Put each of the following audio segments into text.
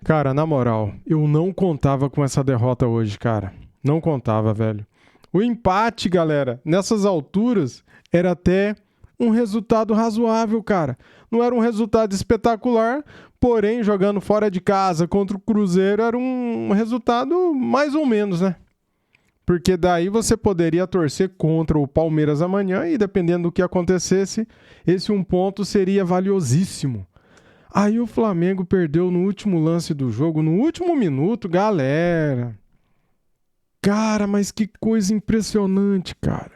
Cara, na moral, eu não contava com essa derrota hoje, cara. Não contava, velho. O empate, galera, nessas alturas, era até um resultado razoável, cara. Não era um resultado espetacular, porém, jogando fora de casa contra o Cruzeiro, era um resultado mais ou menos, né? Porque daí você poderia torcer contra o Palmeiras amanhã e, dependendo do que acontecesse, esse 1 ponto seria valiosíssimo. Aí o Flamengo perdeu no último lance do jogo, no último minuto, galera. Cara, mas que coisa impressionante, cara.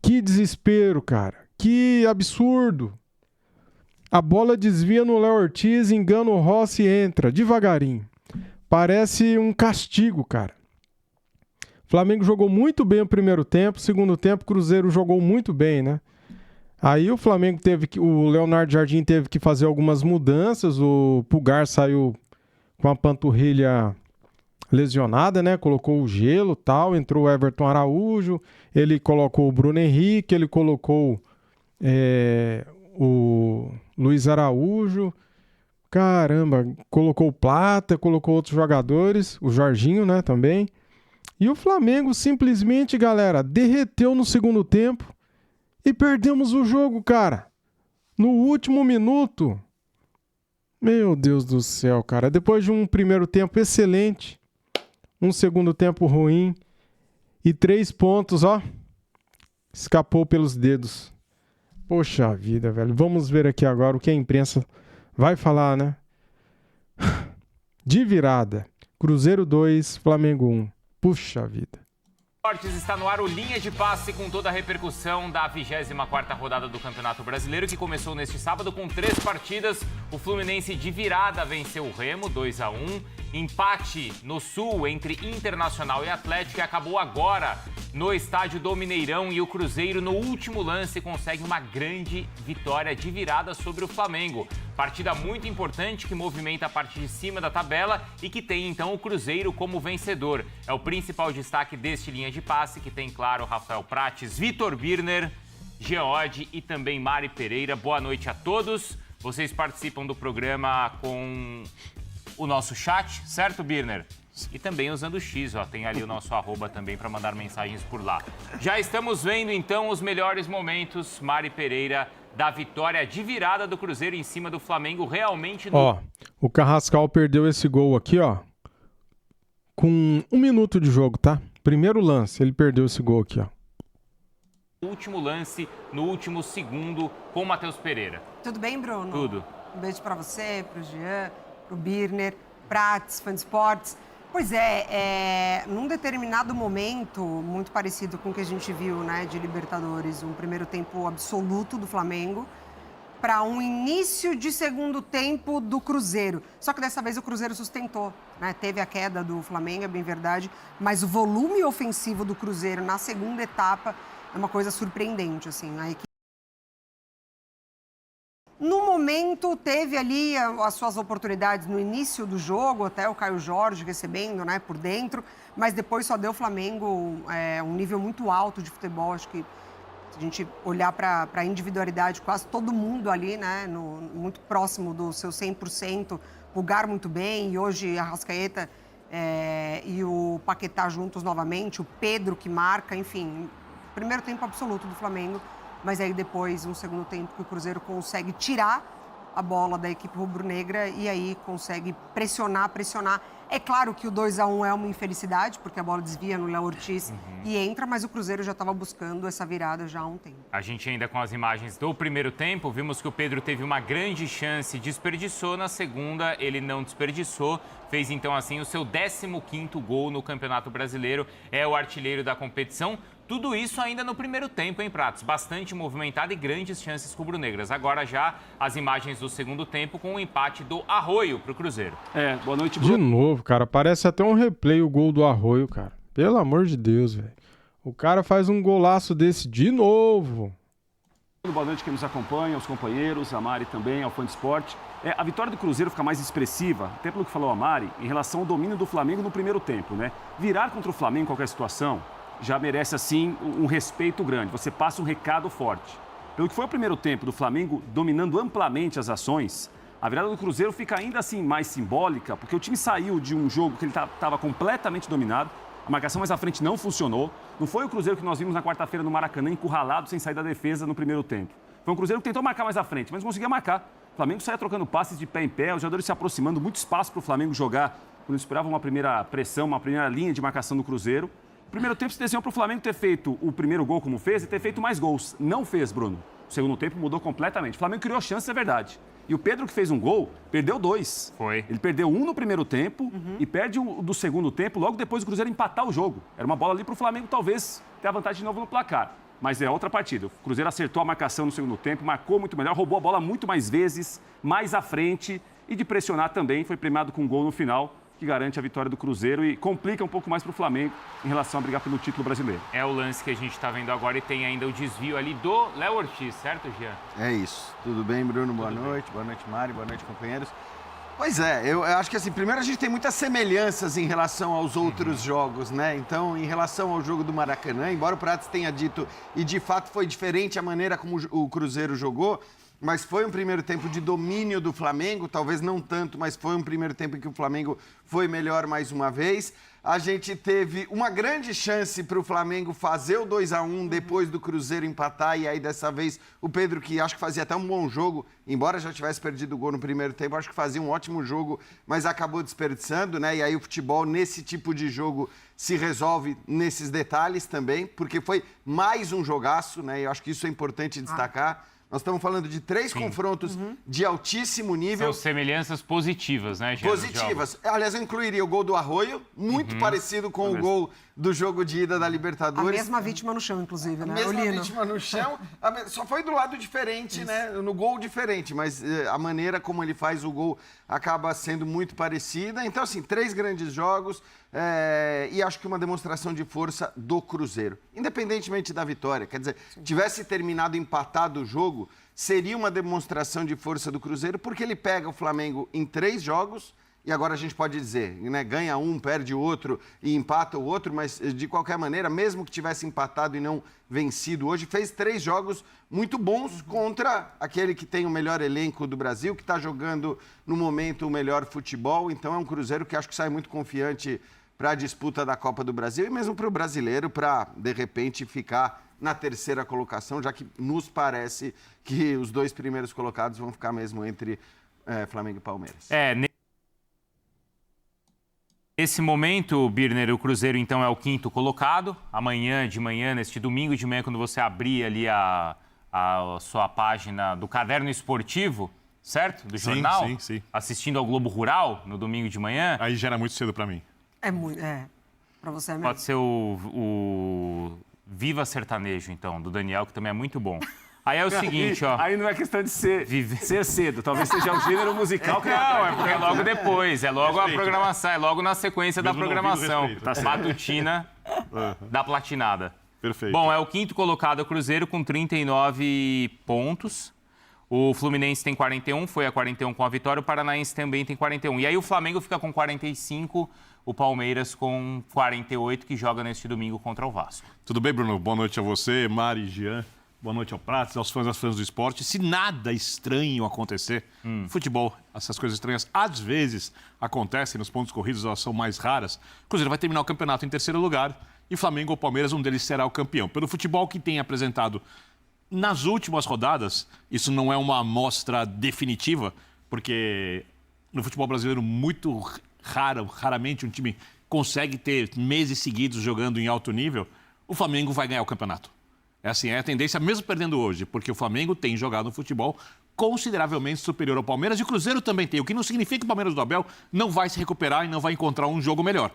Que desespero, cara. Que absurdo. A bola desvia no Léo Ortiz, engana o Rossi e entra, devagarinho. Parece um castigo, cara. O Flamengo jogou muito bem o primeiro tempo, segundo tempo o Cruzeiro jogou muito bem, né? Aí o Flamengo o Leonardo Jardim teve que fazer algumas mudanças, o Pulgar saiu com a panturrilha lesionada, né? Colocou o gelo e tal, entrou o Everton Araújo, ele colocou o Bruno Henrique, ele colocou o Luiz Araújo, caramba, colocou o Plata, colocou outros jogadores, o Jorginho, né, também. E o Flamengo simplesmente, galera, derreteu no segundo tempo. E perdemos o jogo, cara. No último minuto. Meu Deus do céu, cara. Depois de um primeiro tempo excelente, um segundo tempo ruim e 3 pontos, ó. Escapou pelos dedos. Poxa vida, velho. Vamos ver aqui agora o que a imprensa vai falar, né? De virada. Cruzeiro 2, Flamengo 1. Puxa vida. Esportes está no ar o Linha de Passe com toda a repercussão da 24ª rodada do Campeonato Brasileiro, que começou neste sábado com 3 partidas. O Fluminense de virada venceu o Remo 2-1. Empate no Sul entre Internacional e Atlético e acabou agora no estádio do Mineirão. E o Cruzeiro, no último lance, consegue uma grande vitória de virada sobre o Flamengo. Partida muito importante que movimenta a parte de cima da tabela e que tem, então, o Cruzeiro como vencedor. É o principal destaque deste Linha de Passe, que tem, claro, Rafael Prates, Vitor Birner, Geode e também Mari Pereira. Boa noite a todos. Vocês participam do programa com o nosso chat, certo, Birner? E também usando o X, ó, tem ali o nosso arroba também para mandar mensagens por lá. Já estamos vendo, então, os melhores momentos, Mari Pereira, da vitória de virada do Cruzeiro em cima do Flamengo, realmente... Ó, o Carrascal perdeu esse gol aqui, ó, com 1 minuto de jogo, tá? Primeiro lance, ele perdeu esse gol aqui, ó. Último lance, no último segundo, com o Matheus Pereira. Tudo bem, Bruno? Tudo. Um beijo pra você, pro Jean, pro Birner, Prates, fã de esportes. Pois é, num determinado momento, muito parecido com o que a gente viu, né, de Libertadores, um primeiro tempo absoluto do Flamengo, para um início de segundo tempo do Cruzeiro. Só que dessa vez o Cruzeiro sustentou, né? Teve a queda do Flamengo, é bem verdade, mas o volume ofensivo do Cruzeiro na segunda etapa é uma coisa surpreendente, assim. A equipe... No momento, teve ali as suas oportunidades no início do jogo, até o Caio Jorge recebendo, né, por dentro, mas depois só deu o Flamengo um nível muito alto de futebol. Acho que se a gente olhar para a individualidade, quase todo mundo ali, né, muito próximo do seu 100%, Pulgar muito bem, e hoje a Arrascaeta e o Paquetá juntos novamente, o Pedro que marca, enfim, primeiro tempo absoluto do Flamengo. Mas aí depois, um segundo tempo, que o Cruzeiro consegue tirar a bola da equipe rubro-negra e aí consegue pressionar. É claro que o 2-1 é uma infelicidade, porque a bola desvia no Léo Ortiz e entra, mas o Cruzeiro já estava buscando essa virada já há um tempo. A gente ainda com as imagens do primeiro tempo, vimos que o Pedro teve uma grande chance, desperdiçou. Na segunda, ele não desperdiçou. Fez, então, assim, o seu 15º gol no Campeonato Brasileiro. É o artilheiro da competição. Tudo isso ainda no primeiro tempo, hein, Pratos? Bastante movimentado e grandes chances rubro-negras. Agora já as imagens do segundo tempo com o empate do Arroio para o Cruzeiro. Boa noite, Bruno. De novo, cara. Parece até um replay o gol do Arroio, cara. Pelo amor de Deus, velho. O cara faz um golaço desse de novo. Boa noite quem nos acompanha, os companheiros, a Mari também, ao fã de esporte. A vitória do Cruzeiro fica mais expressiva, até pelo que falou a Mari, em relação ao domínio do Flamengo no primeiro tempo, né? Virar contra o Flamengo em qualquer situação já merece, assim, um respeito grande. Você passa um recado forte. Pelo que foi o primeiro tempo do Flamengo dominando amplamente as ações, A virada do Cruzeiro fica ainda assim mais simbólica, porque o time saiu de um jogo que ele estava completamente dominado, a marcação mais à frente não funcionou. Não foi o Cruzeiro que nós vimos na quarta-feira no Maracanã, encurralado, sem sair da defesa no primeiro tempo. Foi um Cruzeiro que tentou marcar mais à frente, mas não conseguia marcar. O Flamengo saía trocando passes de pé em pé, os jogadores se aproximando, muito espaço para o Flamengo jogar, quando esperava uma primeira pressão, uma primeira linha de marcação do Cruzeiro. No primeiro tempo se desenhou para o Flamengo ter feito o primeiro gol como fez e ter feito mais gols. Não fez, Bruno. O segundo tempo mudou completamente. O Flamengo criou chances, é verdade. E o Pedro, que fez um gol, perdeu 2. Foi. Ele perdeu 1 no primeiro tempo e perde o do segundo tempo, logo depois do Cruzeiro empatar o jogo. Era uma bola ali para o Flamengo, talvez, ter a vantagem de novo no placar. Mas é outra partida. O Cruzeiro acertou a marcação no segundo tempo, marcou muito melhor, roubou a bola muito mais vezes, mais à frente. E de pressionar também, foi premiado com um gol no final, que garante a vitória do Cruzeiro e complica um pouco mais para o Flamengo em relação a brigar pelo título brasileiro. É o lance que a gente está vendo agora e tem ainda o desvio ali do Léo Ortiz, certo, Jean? É isso. Tudo bem, Bruno? Boa noite, Mari, boa noite, companheiros. Pois é, eu acho que assim, primeiro a gente tem muitas semelhanças em relação aos outros jogos, né? Então, em relação ao jogo do Maracanã, embora o Prats tenha dito, e de fato foi diferente a maneira como o Cruzeiro jogou, mas foi um primeiro tempo de domínio do Flamengo, talvez não tanto, mas foi um primeiro tempo em que o Flamengo foi melhor mais uma vez. A gente teve uma grande chance para o Flamengo fazer o 2-1 depois do Cruzeiro empatar, e aí dessa vez o Pedro, que acho que fazia até um bom jogo, embora já tivesse perdido o gol no primeiro tempo, acho que fazia um ótimo jogo, mas acabou desperdiçando, né? E aí o futebol nesse tipo de jogo se resolve nesses detalhes também, porque foi mais um jogaço, né? E eu acho que isso é importante destacar. Nós estamos falando de 3 confrontos de altíssimo nível. São semelhanças positivas, né, Jean? Positivas. Aliás, eu incluiria o gol do Arroio, muito parecido com o gol do jogo de ida da A Libertadores. mesma vítima no chão, inclusive, né? A mesma Olino. vítima no chão, só foi do lado diferente, né? No gol diferente, mas a maneira como ele faz o gol acaba sendo muito parecida. Então, assim, 3 grandes jogos e acho que uma demonstração de força do Cruzeiro. Independentemente da vitória, quer dizer, tivesse terminado empatado o jogo, seria uma demonstração de força do Cruzeiro, porque ele pega o Flamengo em 3 jogos. E agora a gente pode dizer, né, ganha um, perde o outro e empata o outro, mas de qualquer maneira, mesmo que tivesse empatado e não vencido hoje, fez 3 jogos muito bons contra aquele que tem o melhor elenco do Brasil, que está jogando no momento o melhor futebol. Então é um Cruzeiro que acho que sai muito confiante para a disputa da Copa do Brasil e mesmo para o brasileiro, para de repente ficar na 3ª colocação, já que nos parece que os 2 primeiros colocados vão ficar mesmo entre Flamengo e Palmeiras. Nesse momento, Birner, o Cruzeiro então é o 5º colocado. Amanhã de manhã, neste domingo de manhã, quando você abrir ali a sua página do Caderno Esportivo, certo? Do jornal? Sim. Assistindo ao Globo Rural no domingo de manhã. Aí já era muito cedo pra mim. Pra você é mesmo. Pode ser o Viva Sertanejo, então, do Daniel, que também é muito bom. Aí é o seguinte, ó. Aí não é questão de ser cedo, talvez seja o gênero musical que Não, é porque é logo depois, é logo a programação, é logo na sequência da programação. Matutina da Platinada. Perfeito. Bom, é o 5º colocado o Cruzeiro com 39 pontos. O Fluminense tem 41, foi a 41 com a vitória. O Paranaense também tem 41. E aí o Flamengo fica com 45, o Palmeiras com 48, que joga neste domingo contra o Vasco. Tudo bem, Bruno? Boa noite a você, Mari, Jean. Boa noite ao Prats, aos fãs do esporte. Se nada estranho acontecer, futebol, essas coisas estranhas, às vezes acontecem nos pontos corridos, elas são mais raras. O Cruzeiro vai terminar o campeonato em 3º lugar e Flamengo ou Palmeiras, um deles será o campeão. Pelo futebol que tem apresentado nas últimas rodadas, isso não é uma amostra definitiva, porque no futebol brasileiro muito raramente um time consegue ter meses seguidos jogando em alto nível, o Flamengo vai ganhar o campeonato. É assim, é a tendência, mesmo perdendo hoje, porque o Flamengo tem jogado um futebol consideravelmente superior ao Palmeiras e o Cruzeiro também tem, o que não significa que o Palmeiras do Abel não vai se recuperar e não vai encontrar um jogo melhor.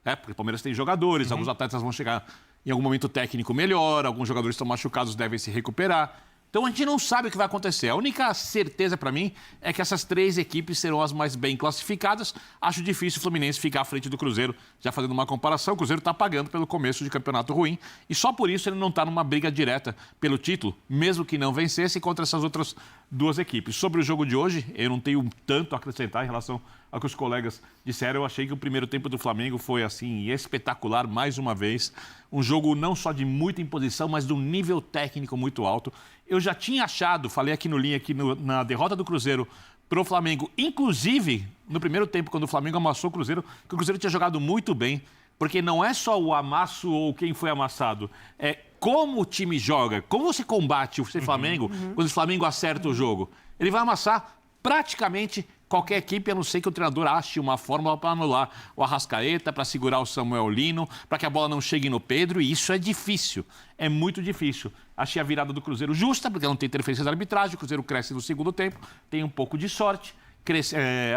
Porque o Palmeiras tem jogadores, alguns atletas vão chegar em algum momento técnico melhor, alguns jogadores estão machucados, devem se recuperar. Então a gente não sabe o que vai acontecer. A única certeza para mim é que essas 3 equipes serão as mais bem classificadas. Acho difícil o Fluminense ficar à frente do Cruzeiro, já fazendo uma comparação. O Cruzeiro está pagando pelo começo de campeonato ruim e só por isso ele não está numa briga direta pelo título, mesmo que não vencesse contra essas outras 2 equipes. Sobre o jogo de hoje, eu não tenho tanto a acrescentar em relação ao que os colegas disseram. Eu achei que o primeiro tempo do Flamengo foi assim espetacular mais uma vez. Um jogo não só de muita imposição, mas de um nível técnico muito alto. Eu já tinha achado, falei aqui no Linha, que na derrota do Cruzeiro pro Flamengo. Inclusive, no primeiro tempo, quando o Flamengo amassou o Cruzeiro, que o Cruzeiro tinha jogado muito bem, porque não é só o amasso ou quem foi amassado, é como o time joga, como você combate o Flamengo quando o Flamengo acerta o jogo. Ele vai amassar praticamente qualquer equipe, a não ser que o treinador ache uma fórmula para anular o Arrascaeta, para segurar o Samuel Lino, para que a bola não chegue no Pedro, e isso é difícil, é muito difícil. Achei a virada do Cruzeiro justa, porque não tem interferência da arbitragem, o Cruzeiro cresce no segundo tempo, tem um pouco de sorte,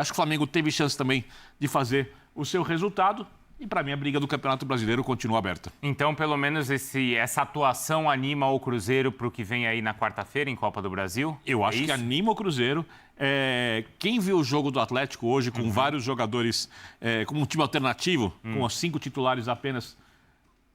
acho que o Flamengo teve chance também de fazer o seu resultado, e para mim a briga do Campeonato Brasileiro continua aberta. Então, pelo menos essa atuação anima o Cruzeiro para o que vem aí na quarta-feira em Copa do Brasil? Eu acho que anima o Cruzeiro. Quem viu o jogo do Atlético hoje, com vários jogadores, como um time alternativo, com os 5 titulares apenas,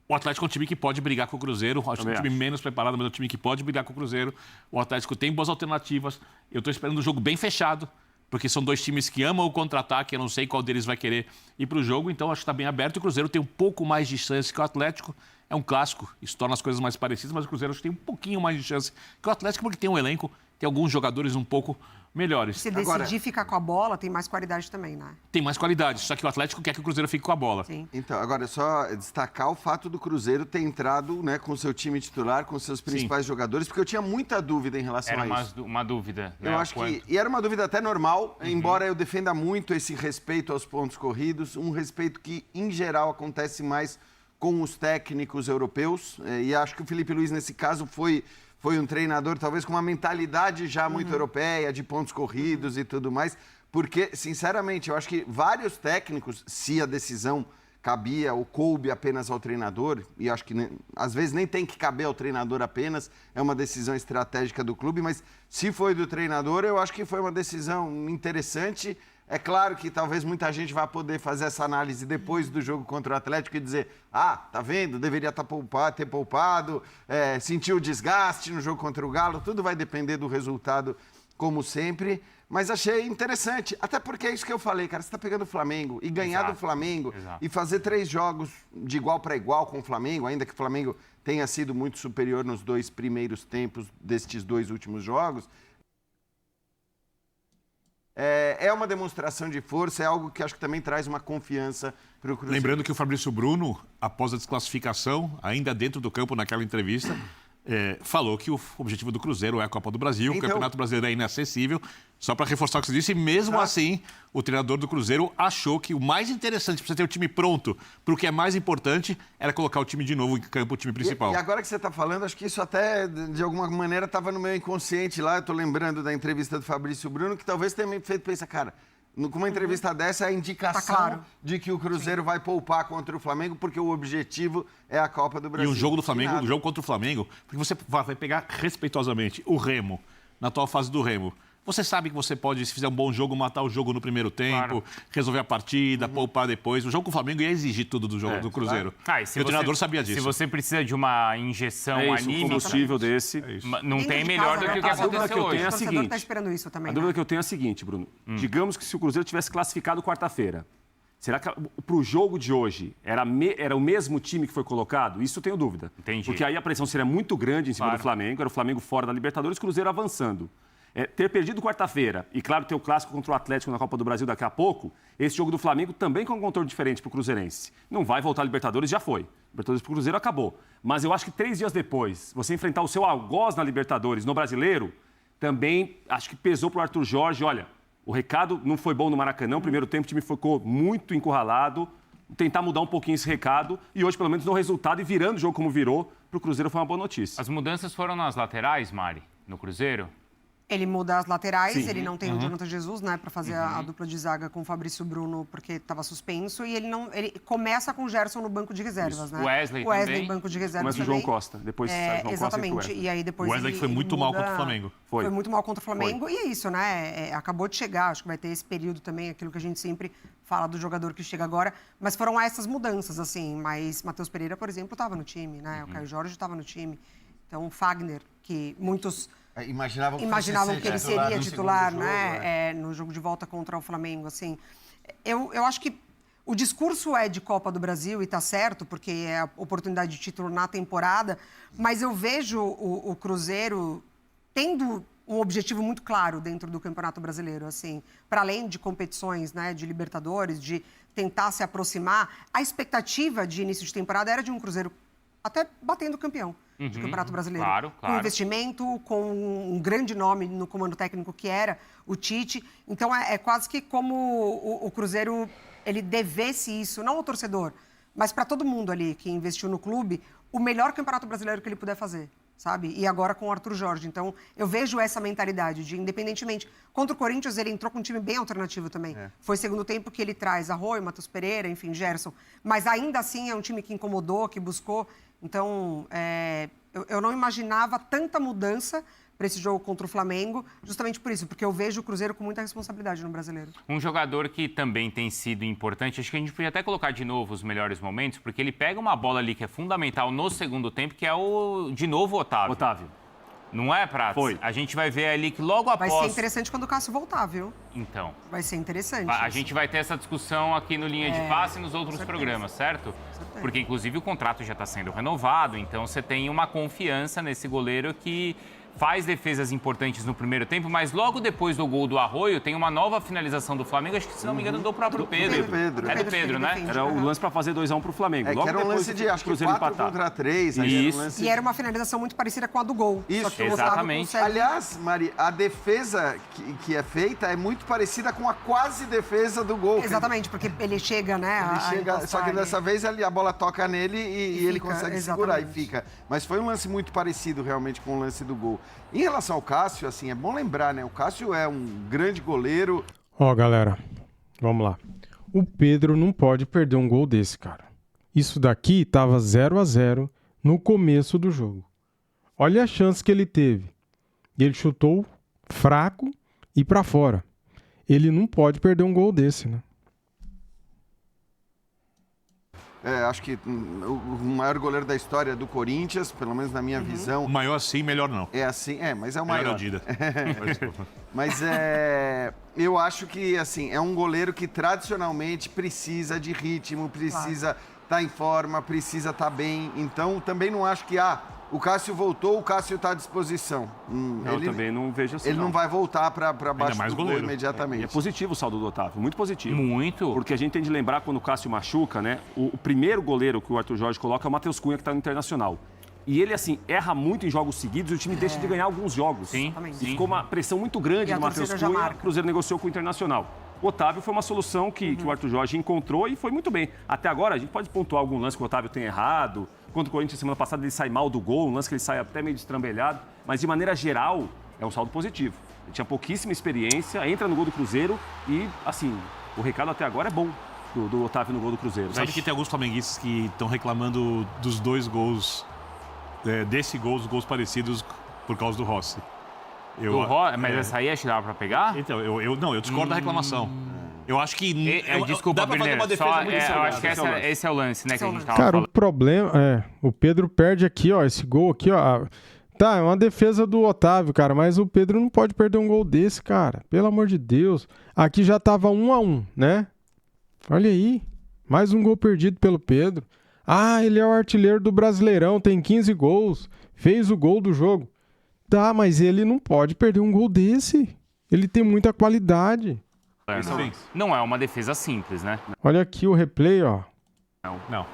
o Atlético é um time que pode brigar com o Cruzeiro. Acho que é um time menos preparado, mas é um time que pode brigar com o Cruzeiro. O Atlético tem boas alternativas. Eu estou esperando um jogo bem fechado, porque são 2 times que amam o contra-ataque, eu não sei qual deles vai querer ir para o jogo, então acho que está bem aberto. O Cruzeiro tem um pouco mais de chance que o Atlético, é um clássico, isso torna as coisas mais parecidas, mas o Cruzeiro acho que tem um pouquinho mais de chance que o Atlético, porque tem um elenco, tem alguns jogadores um pouco melhores. Se decidir ficar com a bola, tem mais qualidade também, né? Tem mais qualidade, só que o Atlético quer que o Cruzeiro fique com a bola. Sim. Então, agora é só destacar o fato do Cruzeiro ter entrado, né, com o seu time titular, com seus principais jogadores, porque eu tinha muita dúvida em relação a isso. Era uma dúvida. Eu né? acho que... E era uma dúvida até normal, embora eu defenda muito esse respeito aos pontos corridos, um respeito que, em geral, acontece mais com os técnicos europeus, e acho que o Felipe Luiz, nesse caso, foi um treinador talvez com uma mentalidade já muito europeia, de pontos corridos e tudo mais, porque, sinceramente, eu acho que vários técnicos, se a decisão cabia ou coube apenas ao treinador, e acho que às vezes nem tem que caber ao treinador apenas, é uma decisão estratégica do clube, mas se foi do treinador, eu acho que foi uma decisão interessante. É claro que talvez muita gente vá poder fazer essa análise depois do jogo contra o Atlético e dizer, tá vendo, deveria ter poupado, sentiu o desgaste no jogo contra o Galo, tudo vai depender do resultado, como sempre, mas achei interessante, até porque é isso que eu falei, cara, você está pegando o Flamengo e ganhar do Flamengo e fazer 3 jogos de igual para igual com o Flamengo, ainda que o Flamengo tenha sido muito superior nos 2 primeiros tempos destes 2 últimos jogos, é uma demonstração de força, é algo que acho que também traz uma confiança para o Cruzeiro. Lembrando que o Fabrício Bruno, após a desclassificação, ainda dentro do campo naquela entrevista, falou que o objetivo do Cruzeiro é a Copa do Brasil, o Campeonato Brasileiro é inacessível. Só para reforçar o que você disse, mesmo assim, o treinador do Cruzeiro achou que o mais interessante para você ter o time pronto para o que é mais importante era colocar o time de novo em campo, o time principal. E agora que você está falando, acho que isso até, de alguma maneira, estava no meu inconsciente lá. Eu estou lembrando da entrevista do Fabrício Bruno, que talvez tenha me feito pensar, cara, com uma entrevista dessa é a indicação de que o Cruzeiro vai poupar contra o Flamengo, porque o objetivo é a Copa do Brasil. E o jogo do Flamengo, o jogo contra o Flamengo, porque você vai pegar respeitosamente o Remo, na atual fase do Remo. Você sabe que você pode, se fizer um bom jogo, matar o jogo no primeiro tempo, resolver a partida, poupar depois. O jogo com o Flamengo ia exigir tudo do jogo do Cruzeiro. E o treinador sabia disso. Se você precisa de uma injeção anímica... Um combustível desse... Não tem melhor do que o que aconteceu hoje. O torcedor tá esperando isso também. A dúvida que eu tenho é a seguinte, Bruno. Digamos que se o Cruzeiro tivesse classificado quarta-feira, será que para o jogo de hoje era o mesmo time que foi colocado? Isso eu tenho dúvida. Entendi. Porque aí a pressão seria muito grande em cima do Flamengo. Era o Flamengo fora da Libertadores, o Cruzeiro avançando. Ter perdido quarta-feira e, claro, ter o clássico contra o Atlético na Copa do Brasil daqui a pouco, esse jogo do Flamengo também com um contorno diferente para o Cruzeirense. Não vai voltar a Libertadores, já foi. Libertadores para o Cruzeiro acabou. Mas eu acho que 3 dias depois, você enfrentar o seu algoz na Libertadores, no Brasileiro, também acho que pesou para o Arthur Jorge. Olha, o recado não foi bom no Maracanã, o primeiro tempo o time ficou muito encurralado, tentar mudar um pouquinho esse recado e hoje, pelo menos, no resultado e virando o jogo como virou, para o Cruzeiro foi uma boa notícia. As mudanças foram nas laterais, Mari, no Cruzeiro? Ele muda as laterais, ele não tem o Jonathan Jesus, né, para fazer a dupla de zaga com o Fabrício Bruno, porque estava suspenso, e ele começa com o Gerson no banco de reservas, né? O Wesley também. Banco de reservas também. Mas o João Costa, depois sai João exatamente. Costa E aí depois o Wesley que foi muito mal contra o Flamengo. Foi muito mal contra o Flamengo, e é isso, né? Acabou de chegar, acho que vai ter esse período também, aquilo que a gente sempre fala do jogador que chega agora, mas foram essas mudanças, assim, mas Matheus Pereira, por exemplo, estava no time, né? O Caio Jorge estava no time. Então, o Fagner, que muitos... Imaginavam que ele seria titular, né? No jogo de volta contra o Flamengo, assim. Eu acho que o discurso é de Copa do Brasil e tá certo, porque é a oportunidade de título na temporada, mas eu vejo o Cruzeiro tendo um objetivo muito claro dentro do Campeonato Brasileiro, assim, para além de competições, né, de Libertadores, de tentar se aproximar, a expectativa de início de temporada era de um Cruzeiro até batendo campeão de Campeonato Brasileiro. Claro. Com investimento, com um grande nome no comando técnico que era o Tite. Então, é quase que como o Cruzeiro, ele devesse isso, não ao torcedor, mas para todo mundo ali que investiu no clube, o melhor Campeonato Brasileiro que ele puder fazer, sabe? E agora com o Arthur Jorge. Então, eu vejo essa mentalidade de, independentemente... Contra o Corinthians, ele entrou com um time bem alternativo também. Foi segundo tempo que ele traz Arroio, Matheus Pereira, enfim, Gerson. Mas ainda assim é um time que incomodou, que buscou. Então, eu não imaginava tanta mudança para esse jogo contra o Flamengo, justamente por isso, porque eu vejo o Cruzeiro com muita responsabilidade no Brasileiro. Um jogador que também tem sido importante, acho que a gente podia até colocar de novo os melhores momentos, porque ele pega uma bola ali que é fundamental no segundo tempo, que é de novo, o Otávio. Otávio. Não é, Prats? Foi. A gente vai ver ali que logo após... Vai ser interessante quando o Cássio voltar, viu? Então. Vai ser interessante. A gente vai ter essa discussão aqui no Linha de Passe e nos outros certeza. programas, certo? Certeza. Porque, inclusive, o contrato já está sendo renovado, então você tem uma confiança nesse goleiro que faz defesas importantes no primeiro tempo, mas logo depois do gol do Arroio, tem uma nova finalização do Flamengo, acho que, se não me engano, do próprio Pedro. Pedro. É do Pedro, né? defende. Era o lance para fazer 2-1 pro Flamengo. Que era um lance de, acho que 4 contra 3. Isso. E era uma finalização muito parecida com a do gol. Isso. Só que o Otávio Exatamente. consegue- Aliás, Mari, a defesa que é feita é muito parecida com a quase defesa do gol. Exatamente, porque ele chega, né? Ele a chega, encostar só que ali. dessa vez a bola toca nele e ele fica, consegue segurar e exatamente. fica. Mas foi um lance muito parecido realmente com o lance do gol. Em relação ao Cássio, assim, é bom lembrar, né? O Cássio é um grande goleiro. Ó, galera, vamos lá. O Pedro não pode perder um gol desse, cara. Isso daqui tava 0-0 no começo do jogo. Olha a chance que ele teve. Ele chutou fraco e pra fora. Ele não pode perder um gol desse, né? Acho que o maior goleiro da história do Corinthians, pelo menos na minha visão. O maior sim, melhor não. É assim, mas é o Melhor maior. é o Dida. Mas eu acho que assim, é um goleiro que tradicionalmente precisa de ritmo, precisa estar em forma, precisa estar bem. Então, também não acho que o Cássio voltou, o Cássio está à disposição. Eu também não vejo assim. Ele não vai voltar para baixo mais do gol goleiro. imediatamente. É positivo o saldo do Otávio, muito positivo. Muito. Porque a gente tem de lembrar quando o Cássio machuca, né? O primeiro goleiro que o Arthur Jorge coloca é o Matheus Cunha, que está no Internacional. E ele, assim, erra muito em jogos seguidos e o time deixa de ganhar alguns jogos. Sim, E ficou uma pressão muito grande E a no Matheus torcida já Cunha. marca. O Cruzeiro negociou com o Internacional. O Otávio foi uma solução que o Arthur Jorge encontrou e foi muito bem. Até agora, a gente pode pontuar algum lance que o Otávio tem errado. Contra o Corinthians, semana passada, ele sai mal do gol, um lance que ele sai até meio destrambelhado. Mas, de maneira geral, é um saldo positivo. Ele tinha pouquíssima experiência, entra no gol do Cruzeiro e, assim, o recado até agora é bom do Otávio no gol do Cruzeiro. Sabe que tem alguns flamenguistas que estão reclamando dos dois gols, desse gol, os gols parecidos por causa do Rossi. Mas essa aí acho que dava pra pegar? Então, eu discordo da reclamação. Eu acho que... Desculpa, dá pra fazer Birner, uma defesa muito eu acho que salgada. esse é o lance, né, que a gente tava Cara, falando. o problema o Pedro perde aqui, ó, esse gol aqui, ó. Tá, é uma defesa do Otávio, cara, mas o Pedro não pode perder um gol desse, cara. Pelo amor de Deus. Aqui já tava 1-1, né? Olha aí. Mais um gol perdido pelo Pedro. Ah, ele é o artilheiro do Brasileirão, tem 15 gols. Fez o gol do jogo. Tá, mas ele não pode perder um gol desse. Ele tem muita qualidade. Não é uma defesa simples, né? Olha aqui o replay, ó. Não.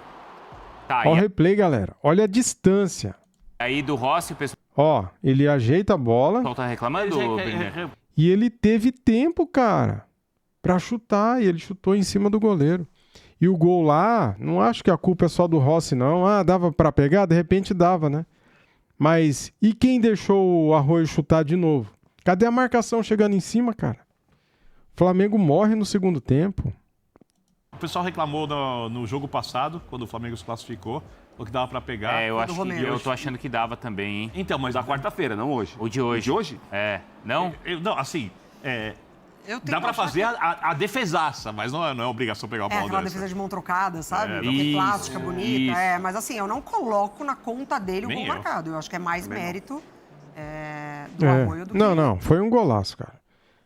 Tá, Olha o e replay, galera. Olha a distância. aí do Rossi, o pessoal Ó, ele ajeita a bola tá reclamando, Birner? e ele teve tempo, cara, pra chutar. E ele chutou em cima do goleiro. E o gol lá, não acho que a culpa é só do Rossi, não. Ah, dava pra pegar? De repente dava, né? Mas e quem deixou o Arroio chutar de novo? Cadê a marcação chegando em cima, cara? O Flamengo morre no segundo tempo. O pessoal reclamou no jogo passado, quando o Flamengo se classificou, o que dava pra pegar. Eu do acho que Romero. eu tô achando que dava também, hein? Então, mas Da quarta-feira, não hoje. O de hoje. O de hoje? Não? Não, assim, Eu tenho dá pra que achar fazer a defesaça, mas não é obrigação pegar a bola aquela dessa. defesa de mão trocada, sabe? Porque isso, plástica, bonita. isso. Mas assim, eu não coloco na conta dele o Nem gol eu. marcado. Eu acho que é mais mérito do Arroio do que... Não, foi um golaço, cara.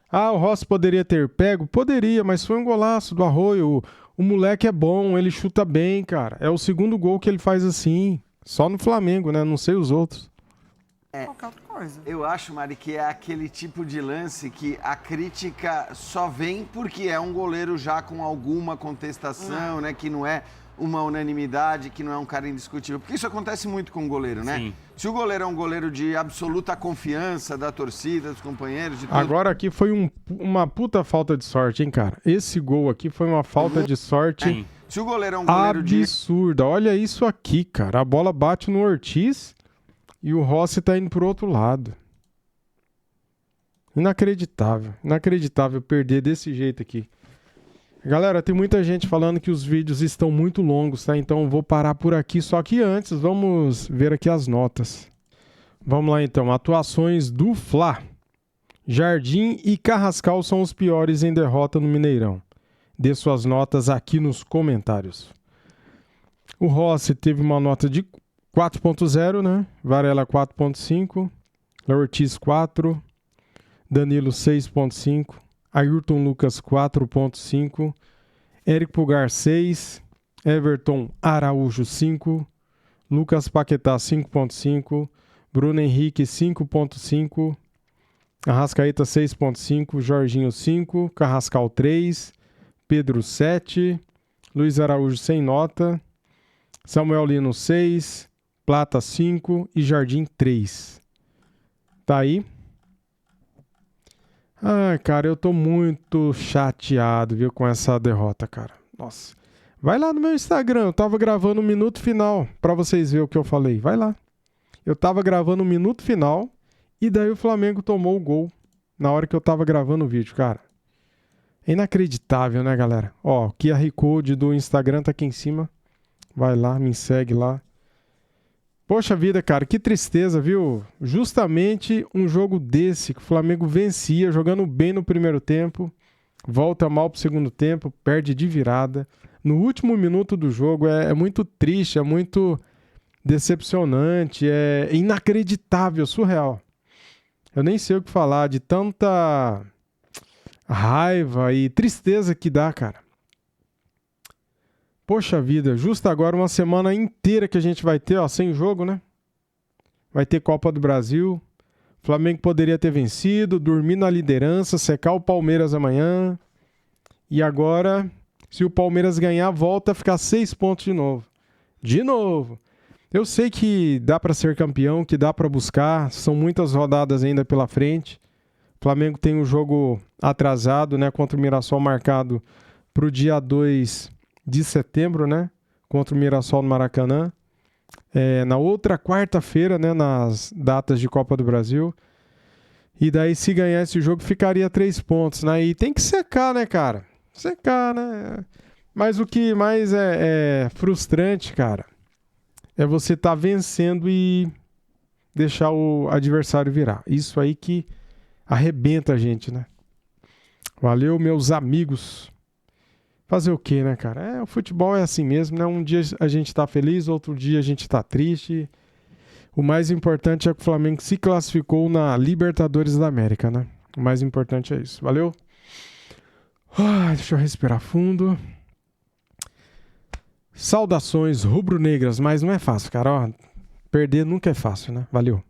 Ah, o Rossi poderia ter pego? Poderia, mas foi um golaço do Arroio. O moleque é bom, ele chuta bem, cara. É o segundo gol que ele faz assim. Só no Flamengo, né? Não sei os outros. Qualquer outra coisa. coisa. Eu acho, Mari, que é aquele tipo de lance que a crítica só vem porque é um goleiro já com alguma contestação, né? Que não é uma unanimidade, que não é um cara indiscutível. Porque isso acontece muito com o goleiro, né? Sim. Se o goleiro é um goleiro de absoluta confiança da torcida, dos companheiros, de tudo... Agora aqui foi uma puta falta de sorte, hein, cara? Esse gol aqui foi uma falta de sorte Se o goleiro é um goleiro absurda. Olha isso aqui, cara. A bola bate no Ortiz e o Rossi tá indo pro outro lado. Inacreditável. Inacreditável perder desse jeito aqui. Galera, tem muita gente falando que os vídeos estão muito longos, tá? Então eu vou parar por aqui. Só que antes, vamos ver aqui as notas. Vamos lá então. Atuações do Fla. Jardim e Carrascal são os piores em derrota no Mineirão. Dê suas notas aqui nos comentários. O Rossi teve uma nota de 4.0, né? Varela 4.5. Ortiz 4. Danilo 6.5. Ayrton Lucas 4.5, Érico Pulgar 6, Everton Araújo 5, Lucas Paquetá 5.5, Bruno Henrique 5.5, Arrascaeta 6.5, Jorginho 5, Carrascal 3, Pedro 7, Luiz Araújo sem nota, Samuel Lino 6, Plata 5 e Jardim 3. Tá aí. Ai, cara, eu tô muito chateado, viu, com essa derrota, cara. Nossa. Vai lá no meu Instagram, eu tava gravando o minuto final pra vocês verem o que eu falei. Vai lá. Eu tava gravando o minuto final e daí o Flamengo tomou o gol na hora que eu tava gravando o vídeo, cara. É inacreditável, né, galera? Ó, o QR Code do Instagram tá aqui em cima. Vai lá, me segue lá. Poxa vida, cara, que tristeza, viu? Justamente um jogo desse que o Flamengo vencia, jogando bem no primeiro tempo, volta mal pro segundo tempo, perde de virada. No último minuto do jogo é muito triste, é muito decepcionante, é inacreditável, surreal. Eu nem sei o que falar de tanta raiva e tristeza que dá, cara. Poxa vida, justo agora uma semana inteira que a gente vai ter, ó, sem jogo, né? Vai ter Copa do Brasil. O Flamengo poderia ter vencido, dormir na liderança, secar o Palmeiras amanhã. E agora, se o Palmeiras ganhar, volta a ficar 6 pontos de novo. De novo. Eu sei que dá para ser campeão, que dá para buscar. São muitas rodadas ainda pela frente. O Flamengo tem um jogo atrasado, né? Contra o Mirassol marcado para o dia 2 de setembro, né? Contra o Mirassol no Maracanã. Na outra quarta-feira, né? Nas datas de Copa do Brasil. E daí, se ganhar esse jogo, ficaria 3 pontos, né? E tem que secar, né, cara? Secar, né? Mas o que mais é frustrante, cara, é você estar vencendo e deixar o adversário virar. Isso aí que arrebenta a gente, né? Valeu, meus amigos. Fazer o quê, né, cara? O futebol é assim mesmo, né? Um dia a gente tá feliz, outro dia a gente tá triste. O mais importante é que o Flamengo se classificou na Libertadores da América, né? O mais importante é isso. Valeu? Deixa eu respirar fundo. Saudações rubro-negras, mas não é fácil, cara. Ó, perder nunca é fácil, né? Valeu.